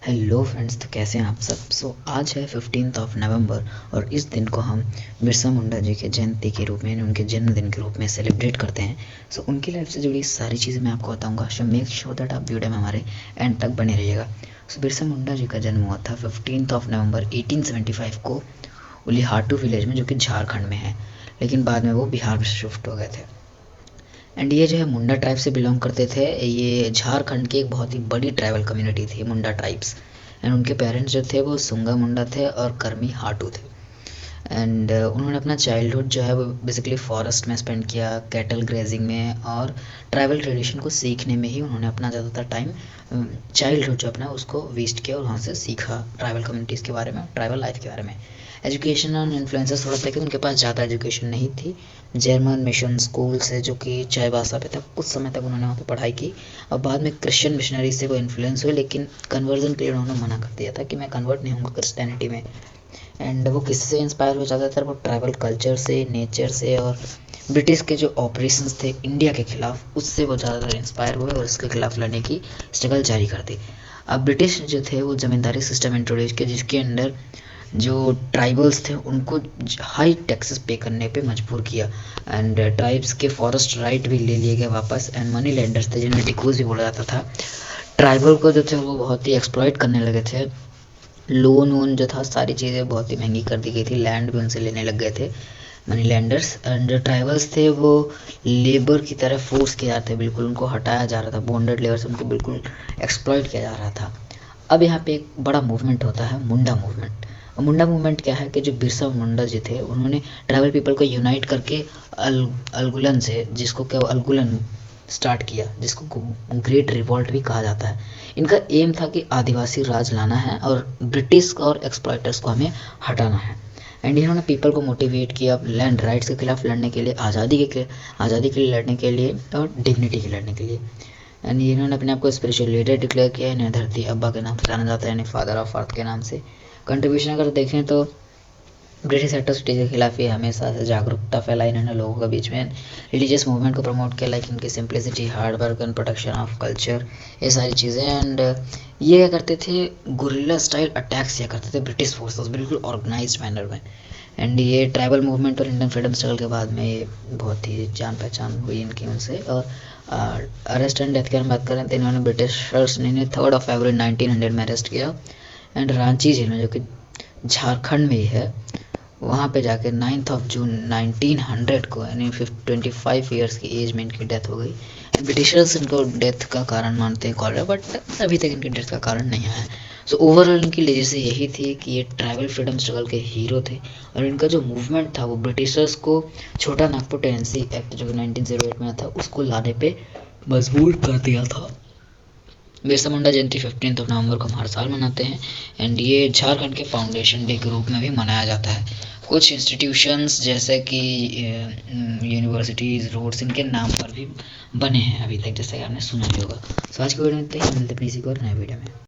Hello friends, तो कैसे हैं आप सब। आज है 15 नवंबर और इस दिन को हम बिरसा मुंडा जी के जयंती के रूप में, उनके जन्मदिन के रूप में सेलिब्रेट करते हैं। उनकी लाइफ से जुड़ी सारी चीज़ें मैं आपको बताऊंगा। मेक श्योर दैट आप वीडियो में हमारे एंड तक बने रहिएगा। बिरसा मुंडा जी का जन्म हुआ था 15 नवंबर 1875 को उलीहाटू विलेज में, जो कि झारखंड में है, लेकिन बाद में वो बिहार में शिफ्ट हो गए थे। एंड ये जो है मुंडा ट्राइब से बिलोंग करते थे। ये झारखंड की एक बहुत ही बड़ी ट्राइबल कम्युनिटी थी, मुंडा ट्राइब्स। एंड उनके पेरेंट्स जो थे वो सुंगा मुंडा थे और कर्मी हाटू थे। एंड उन्होंने अपना चाइल्डहुड जो है वो बेसिकली फॉरेस्ट में स्पेंड किया, कैटल ग्रेजिंग में, और ट्राइबल ट्रेडिशन को सीखने में ही उन्होंने अपना ज़्यादातर टाइम, चाइल्डहुड जो अपना उसको वेस्ट किया और वहाँ से सीखा ट्राइबल कम्युनिटीज़ के बारे में, ट्राइबल लाइफ के बारे में। एजुकेशन और इन्फ्लुएंसेस थोड़ा सा कि उनके पास ज़्यादा एजुकेशन नहीं थी। जर्मन मिशन स्कूल से, जो कि चाईबासा पे था, कुछ समय तक उन्होंने वहाँ पे पढ़ाई की और बाद में क्रिश्चियन मिशनरी से वो इन्फ्लुएंस हुए, लेकिन कन्वर्जन के लिए उन्होंने मना कर दिया था कि मैं कन्वर्ट नहीं हूँगा क्रिश्चियनिटी में। एंड वो किससे इंस्पायर हो जाता था? वो ट्राइबल कल्चर से, नेचर से, और ब्रिटिश के जो ऑपरेशंस थे इंडिया के खिलाफ, उससे वो ज़्यादातर इंस्पायर हुए और उसके खिलाफ लड़ने की स्ट्रगल जारी कर दी। अब ब्रिटिश जो थे वो ज़मींदारी सिस्टम इंट्रोड्यूस किया, जिसके अंडर जो ट्राइबल्स थे उनको हाई टैक्सेस पे करने पे मजबूर किया। एंड ट्राइब्स के फॉरेस्ट राइट भी ले लिए गए वापस। एंड मनी लैंडर्स थे, जिन्हें टिकूज भी बोला जाता था, ट्राइबल को जो थे वो बहुत ही एक्सप्लॉइट करने लगे थे। लोन वोन जो था, सारी चीज़ें बहुत ही महंगी कर दी गई थी, लैंड भी उनसे लेने लग गए थे मनी लैंडर्स। एंड जो ट्राइबल्स थे वो लेबर की तरह फोर्स किए जाते, बिल्कुल उनको हटाया जा रहा था, बॉन्डेड लेबर से उनको बिल्कुल एक्सप्लॉइट किया जा रहा था। अब यहाँ पे एक बड़ा मूवमेंट होता है, मुंडा मूवमेंट। मुंडा मूवमेंट क्या है कि जो बिरसा मुंडा जी थे उन्होंने ट्राइबल पीपल को यूनाइट करके अलगुलन से, जिसको क्या अलगुलन स्टार्ट किया, जिसको ग्रेट रिवॉल्ट भी कहा जाता है। इनका एम था कि आदिवासी राज लाना है और ब्रिटिश और एक्सप्लॉइटर्स को हमें हटाना है। एंड इन्होंने पीपल को मोटिवेट किया लैंड राइट्स के खिलाफ लड़ने के लिए, आज़ादी के लिए लड़ने के लिए, और डिग्निटी के लड़ने के लिए। एंड इन्होंने अपने आप को स्पिरिचुअल लीडर डिक्लेयर किया। इन्हें धरती अब्बा के नाम से जाना जाता है, यानी फादर ऑफ अर्थ के नाम से। कंट्रीब्यूशन अगर देखें तो ब्रिटिश एट्रोसिटी के खिलाफ ये हमेशा से जागरूकता फैलाई इन्होंने लोगों के बीच में। रिलीजियस मूवमेंट को प्रमोट किया, लाइक इनकी simplicity, hard work and protection of culture, ये सारी चीज़ें। एंड ये क्या करते थे, गुरिल्ला स्टाइल अटैक्स किया करते थे ब्रिटिश फोर्सेस, बिल्कुल ऑर्गेनाइज्ड मैनर में। एंड ये ट्राइबल मूवमेंट और इंडियन फ्रीडम स्ट्रगल के बाद में ये बहुत ही जान पहचान हुई इनकी उनसे। और अरेस्ट एंड डेथ की हम बात करें तो इन्होंने ब्रिटिशर्स ने 3 फरवरी 1900 में अरेस्ट किया। एंड रांची जेल में, जो कि झारखंड में ही है, वहाँ पे जाके 9 जून 1900 को, यानी 25 ईयर्स की एज में इनकी डेथ हो गई। ब्रिटिशर्स इनको डेथ का कारण मानते हैं कॉलरा, बट अभी तक इनकी डेथ का कारण नहीं आया है। ओवरऑल इनकी लेजेसी यही थी कि ये ट्राइबल फ्रीडम स्ट्रगल के हीरो थे। और इनका जो मूवमेंट था वो ब्रिटिशर्स को छोटा नागपुर टेनेंसी एक्ट, जो कि 1908 में था, उसको लाने पे मजबूर कर दिया था। बिरसा मुंडा जयंती 15 नवंबर को हम हर साल मनाते हैं। एंड ये झारखंड के फाउंडेशन डे के रूप में भी मनाया जाता है। कुछ इंस्टीट्यूशंस जैसे कि यूनिवर्सिटीज़, रोड्स, इनके नाम पर भी बने हैं अभी तक, जैसे कि आपने सुना भी होगा। आज की वीडियो में इतना ही, मिलते हैं किसी को और नए वीडियो में।